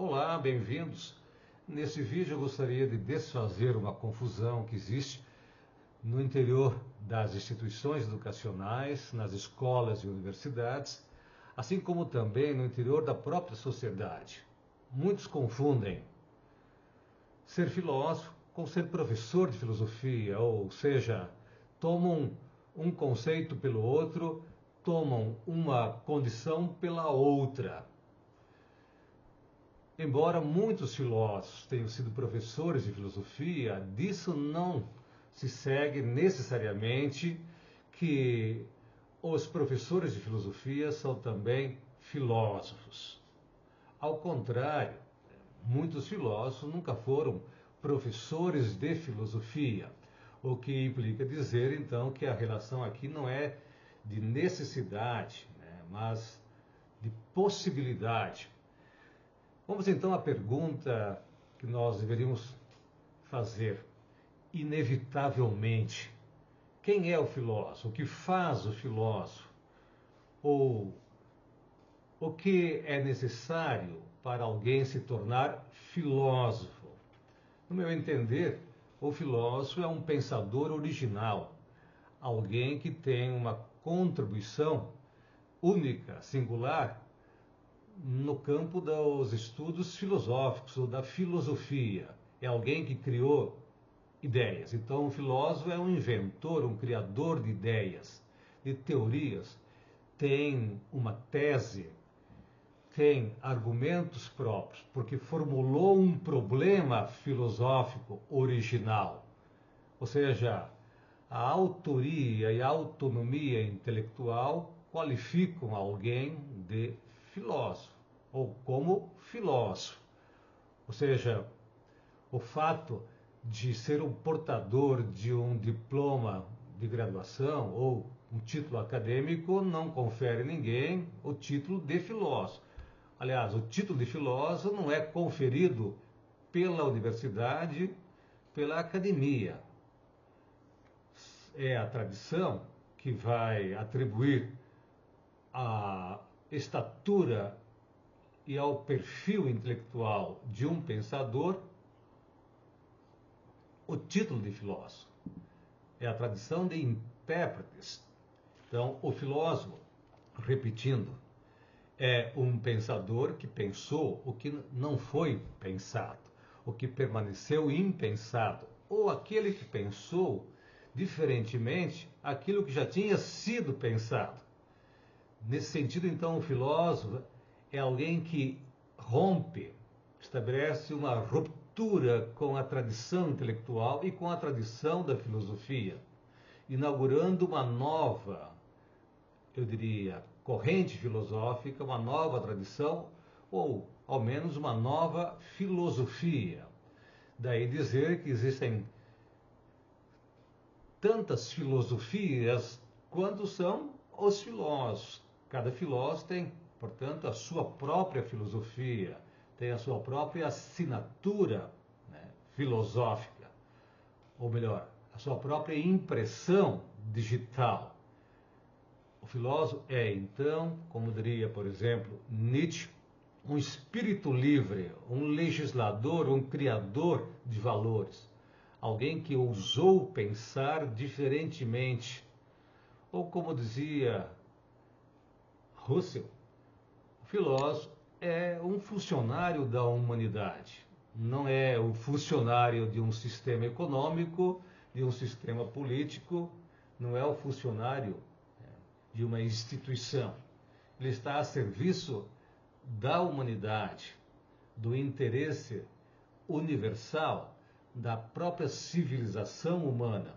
Olá, bem-vindos. Nesse vídeo eu gostaria de desfazer uma confusão que existe no interior das instituições educacionais, nas escolas e universidades, assim como também no interior da própria sociedade. Muitos confundem ser filósofo com ser professor de filosofia, ou seja, tomam um conceito pelo outro, tomam uma condição pela outra. Embora muitos filósofos tenham sido professores de filosofia, disso não se segue necessariamente que os professores de filosofia são também filósofos. Ao contrário, muitos filósofos nunca foram professores de filosofia, o que implica dizer, então, que a relação aqui não é de necessidade, mas de possibilidade. Vamos então à pergunta que nós deveríamos fazer. Inevitavelmente, quem é o filósofo? O que faz o filósofo? Ou o que é necessário para alguém se tornar filósofo? No meu entender, o filósofo é um pensador original, alguém que tem uma contribuição única, singular, no campo dos estudos filosóficos ou da filosofia. É alguém que criou ideias. Então, o filósofo é um inventor, um criador de ideias, de teorias. Tem uma tese, tem argumentos próprios, porque formulou um problema filosófico original. Ou seja, a autoria e a autonomia intelectual qualificam alguém de filósofo, ou como filósofo. Ou seja, o fato de ser um portador de um diploma de graduação ou um título acadêmico não confere a ninguém o título de filósofo. Aliás, o título de filósofo não é conferido pela universidade, pela academia. É a tradição que vai atribuir a estatura e ao perfil intelectual de um pensador o título de filósofo. É a tradição de intérpretes. Então, o filósofo, repetindo, é um pensador que pensou o que não foi pensado, o que permaneceu impensado, ou aquele que pensou diferentemente aquilo que já tinha sido pensado. Nesse sentido, então, o filósofo é alguém que rompe, estabelece uma ruptura com a tradição intelectual e com a tradição da filosofia, inaugurando uma nova, eu diria, corrente filosófica, uma nova tradição, ou ao menos uma nova filosofia. Daí dizer que existem tantas filosofias quanto são os filósofos. Cada filósofo tem, portanto, a sua própria filosofia, tem a sua própria assinatura, filosófica, ou melhor, a sua própria impressão digital. O filósofo é, então, como diria, por exemplo, Nietzsche, um espírito livre, um legislador, um criador de valores, alguém que ousou pensar diferentemente. Ou como dizia Russell, o filósofo é um funcionário da humanidade, não é o funcionário de um sistema econômico, de um sistema político, não é o funcionário de uma instituição. Ele está a serviço da humanidade, do interesse universal da própria civilização humana.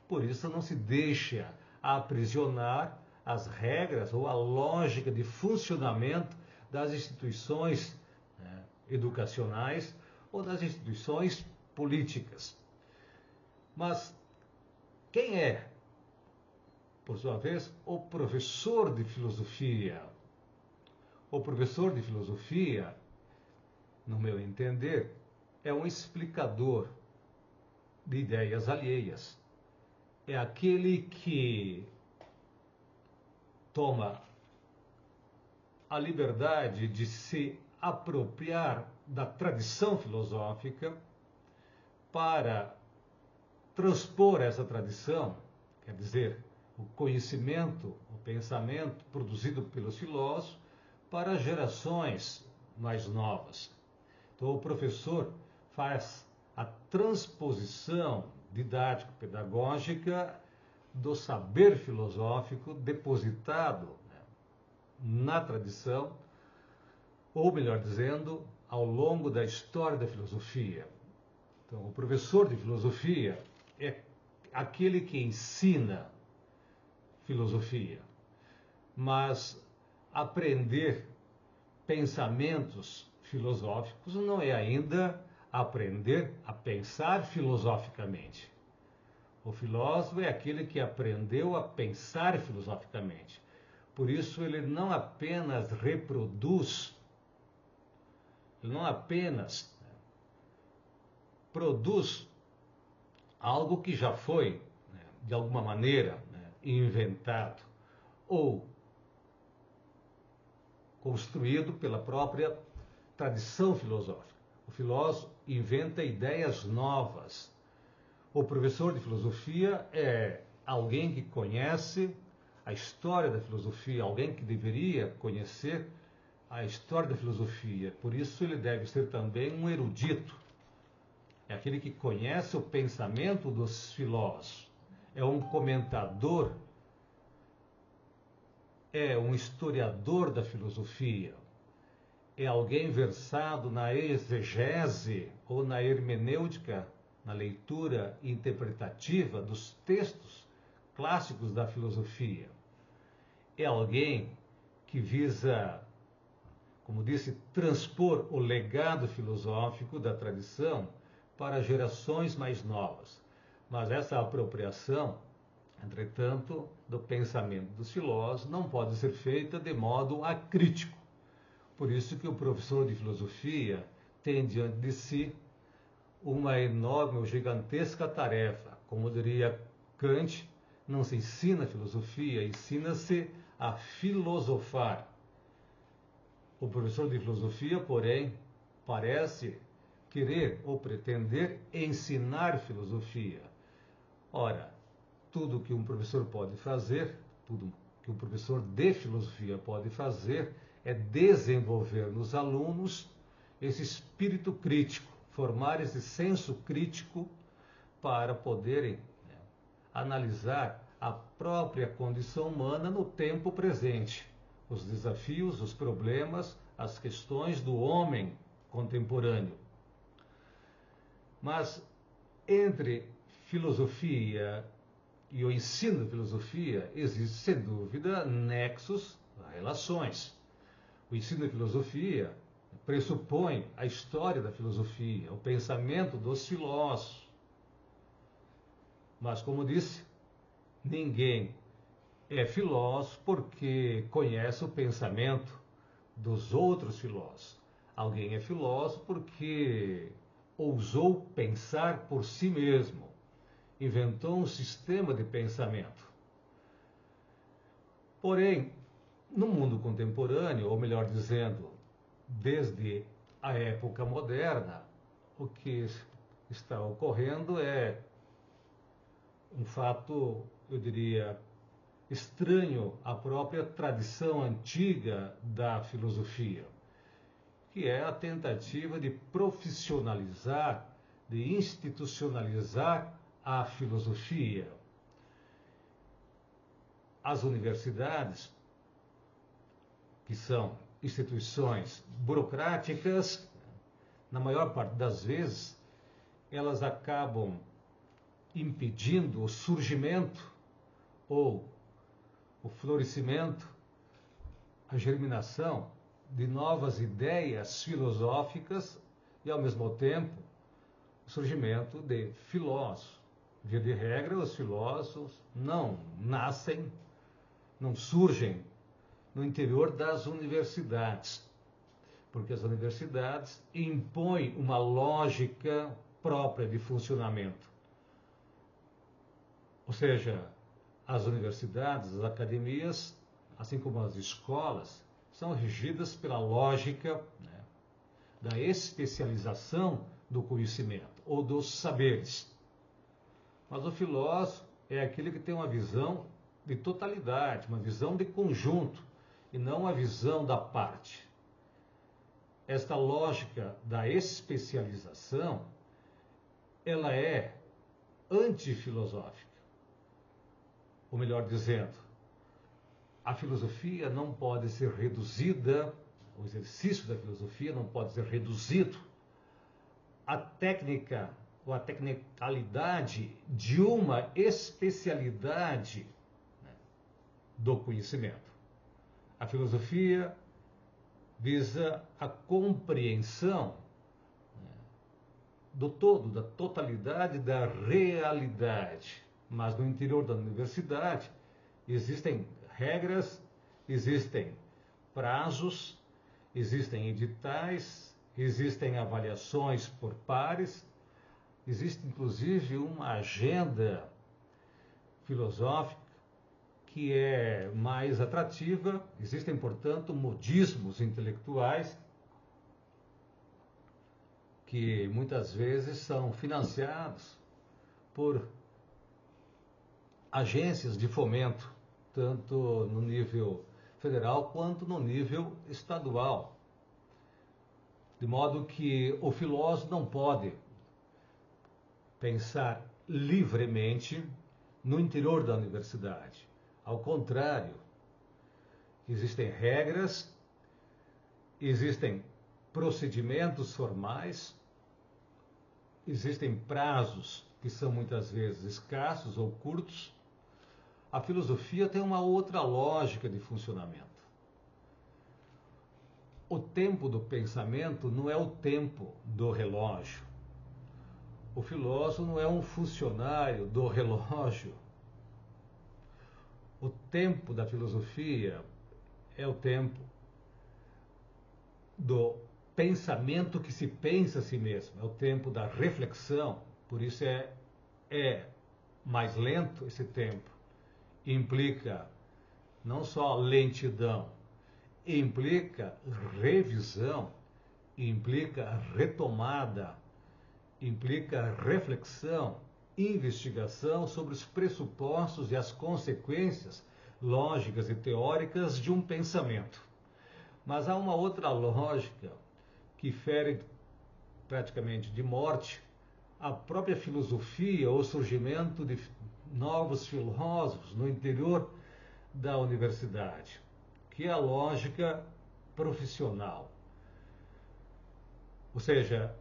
Por isso não se deixa aprisionar as regras ou a lógica de funcionamento das instituições educacionais ou das instituições políticas. Mas quem é, por sua vez, o professor de filosofia? O professor de filosofia, no meu entender, é um explicador de ideias alheias. É aquele que toma a liberdade de se apropriar da tradição filosófica para transpor essa tradição, quer dizer, o conhecimento, o pensamento produzido pelos filósofos para gerações mais novas. Então, o professor faz a transposição didático-pedagógica do saber filosófico depositado, né, na tradição, ou melhor dizendo, ao longo da história da filosofia. Então, o professor de filosofia é aquele que ensina filosofia, mas aprender pensamentos filosóficos não é ainda aprender a pensar filosoficamente. O filósofo é aquele que aprendeu a pensar filosoficamente. Por isso ele não apenas reproduz, ele não apenas produz algo que já foi, né, de alguma maneira, né, inventado ou construído pela própria tradição filosófica. O filósofo inventa ideias novas. O professor de filosofia é alguém que conhece a história da filosofia, alguém que deveria conhecer a história da filosofia. Por isso ele deve ser também um erudito. É aquele que conhece o pensamento dos filósofos. É um comentador, é um historiador da filosofia. É alguém versado na exegese ou na hermenêutica, na leitura interpretativa dos textos clássicos da filosofia. É alguém que visa, como disse, transpor o legado filosófico da tradição para gerações mais novas. Mas essa apropriação, entretanto, do pensamento dos filósofos não pode ser feita de modo acrítico. Por isso que o professor de filosofia tem diante de si uma enorme ou gigantesca tarefa. Como diria Kant, não se ensina filosofia, ensina-se a filosofar. O professor de filosofia, porém, parece querer ou pretender ensinar filosofia. Ora, tudo que um professor pode fazer, tudo que um professor de filosofia pode fazer, é desenvolver nos alunos esse espírito crítico, formar esse senso crítico para poderem, né, analisar a própria condição humana no tempo presente, os desafios, os problemas, as questões do homem contemporâneo. Mas entre filosofia e o ensino de filosofia existem, sem dúvida, nexos, relações. O ensino de filosofia pressupõe a história da filosofia, o pensamento dos filósofos. Mas, como disse, ninguém é filósofo porque conhece o pensamento dos outros filósofos. Alguém é filósofo porque ousou pensar por si mesmo, inventou um sistema de pensamento. Porém, no mundo contemporâneo, ou melhor dizendo, desde a época moderna, o que está ocorrendo é um fato, eu diria, estranho à própria tradição antiga da filosofia, que é a tentativa de profissionalizar, de institucionalizar a filosofia. As universidades, que são instituições burocráticas, na maior parte das vezes, elas acabam impedindo o surgimento ou o florescimento, a germinação de novas ideias filosóficas e, ao mesmo tempo, o surgimento de filósofos. Via de regra, os filósofos não nascem, não surgem no interior das universidades, porque as universidades impõem uma lógica própria de funcionamento. Ou seja, as universidades, as academias, assim como as escolas, são regidas pela lógica, né, da especialização do conhecimento ou dos saberes. Mas o filósofo é aquele que tem uma visão de totalidade, uma visão de conjunto, e não uma visão da parte. Esta lógica da especialização, ela é antifilosófica. Ou melhor dizendo, a filosofia não pode ser reduzida, o exercício da filosofia não pode ser reduzido à técnica ou à tecnicalidade de uma especialidade, né, do conhecimento. A filosofia visa a compreensão, né, do todo, da totalidade da realidade. Mas no interior da universidade existem regras, existem prazos, existem editais, existem avaliações por pares, existe inclusive uma agenda filosófica que é mais atrativa, existem, portanto, modismos intelectuais que muitas vezes são financiados por agências de fomento, tanto no nível federal quanto no nível estadual. De modo que o filósofo não pode pensar livremente no interior da universidade. Ao contrário, existem regras, existem procedimentos formais, existem prazos que são muitas vezes escassos ou curtos. A filosofia tem uma outra lógica de funcionamento. O tempo do pensamento não é o tempo do relógio. O filósofo não é um funcionário do relógio. O tempo da filosofia é o tempo do pensamento que se pensa a si mesmo, é o tempo da reflexão. Por isso é mais lento esse tempo. Implica não só lentidão, implica revisão, implica retomada, implica reflexão, investigação sobre os pressupostos e as consequências lógicas e teóricas de um pensamento. Mas há uma outra lógica que fere praticamente de morte a própria filosofia, o surgimento de novos filósofos no interior da universidade, que é a lógica profissional. Ou seja,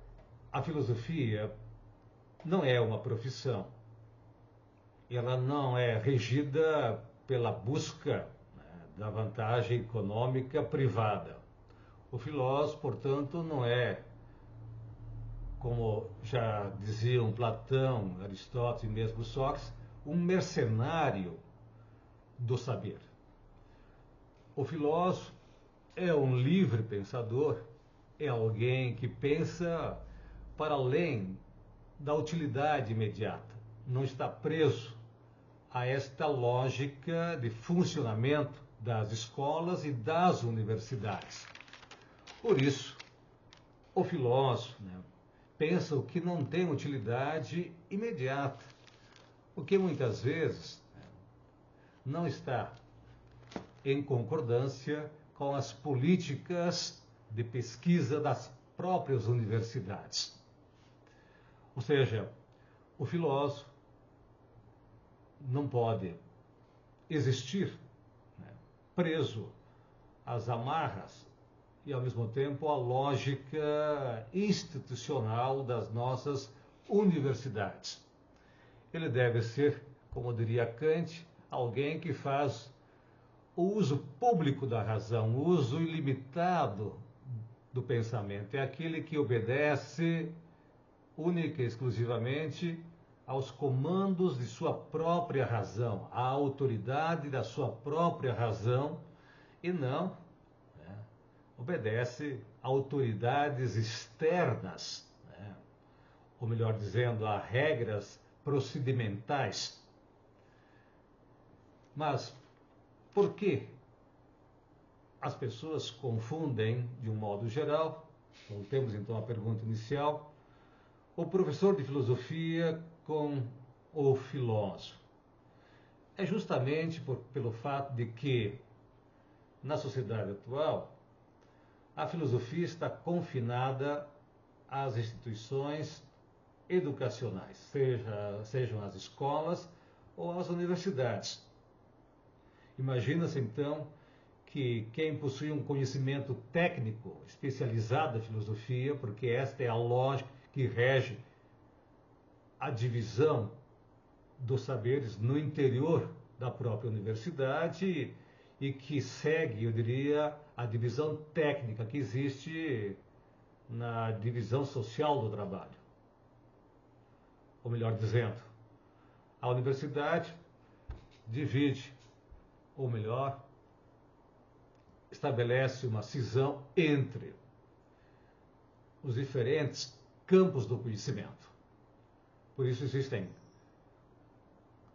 a filosofia não é uma profissão. Ela não é regida pela busca, né, da vantagem econômica privada. O filósofo, portanto, não é, como já diziam Platão, Aristóteles e mesmo Sócrates, um mercenário do saber. O filósofo é um livre pensador, é alguém que pensa para além da utilidade imediata, não está preso a esta lógica de funcionamento das escolas e das universidades. Por isso, o filósofo, né, pensa o que não tem utilidade imediata, o que muitas vezes, né, não está em concordância com as políticas de pesquisa das próprias universidades. Ou seja, o filósofo não pode existir, né, preso às amarras e, ao mesmo tempo, à lógica institucional das nossas universidades. Ele deve ser, como diria Kant, alguém que faz o uso público da razão, o uso ilimitado do pensamento. É aquele que obedece única e exclusivamente aos comandos de sua própria razão, à autoridade da sua própria razão, e não, né, obedece a autoridades externas, né, ou melhor dizendo, a regras procedimentais. Mas por que as pessoas confundem, de um modo geral, Voltemos então à pergunta inicial. O professor de filosofia com o filósofo. É justamente pelo fato de que, na sociedade atual, a filosofia está confinada às instituições educacionais, sejam as escolas ou as universidades. Imagina-se, então, que quem possui um conhecimento técnico especializado da filosofia, porque esta é a lógica que rege a divisão dos saberes no interior da própria universidade e que segue, eu diria, a divisão técnica que existe na divisão social do trabalho. Ou melhor dizendo, a universidade divide, ou melhor, estabelece uma cisão entre os diferentes campos do conhecimento. Por isso existem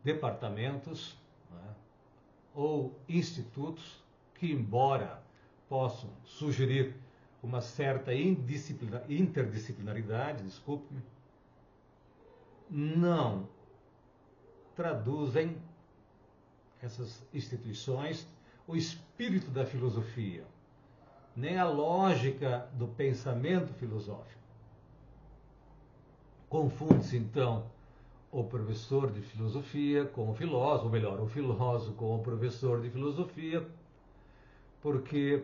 departamentos, né, ou institutos que, embora possam sugerir uma certa interdisciplinaridade, desculpe-me, não traduzem essas instituições o espírito da filosofia, nem a lógica do pensamento filosófico. Confunde-se, então, o professor de filosofia com o filósofo, ou melhor, o filósofo com o professor de filosofia, porque,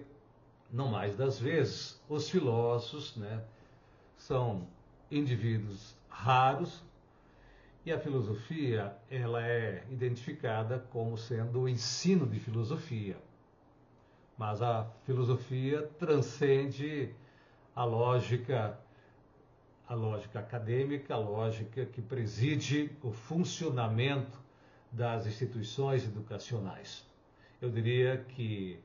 não mais das vezes, os filósofos, né, são indivíduos raros e a filosofia ela é identificada como sendo o ensino de filosofia. Mas a filosofia transcende a lógica acadêmica, a lógica que preside o funcionamento das instituições educacionais. Eu diria que,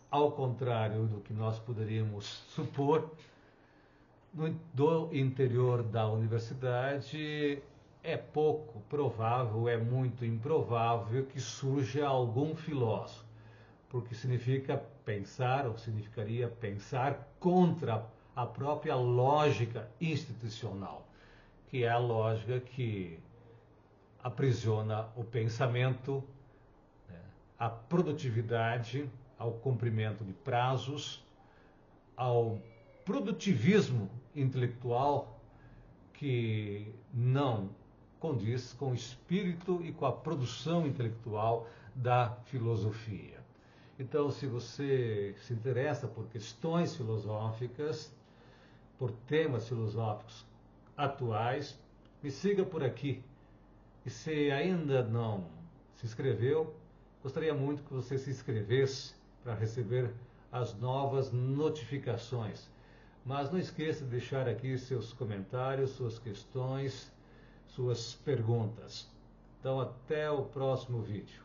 ao contrário do que nós poderíamos supor, do interior da universidade é pouco provável, é muito improvável que surja algum filósofo, porque significa pensar, ou significaria pensar contra a própria lógica institucional, que é a lógica que aprisiona o pensamento, né, a produtividade, ao cumprimento de prazos, ao produtivismo intelectual que não condiz com o espírito e com a produção intelectual da filosofia. Então, se você se interessa por questões filosóficas, por temas filosóficos atuais, me siga por aqui. E se ainda não se inscreveu, gostaria muito que você se inscrevesse para receber as novas notificações. Mas não esqueça de deixar aqui seus comentários, suas questões, suas perguntas. Então, até o próximo vídeo.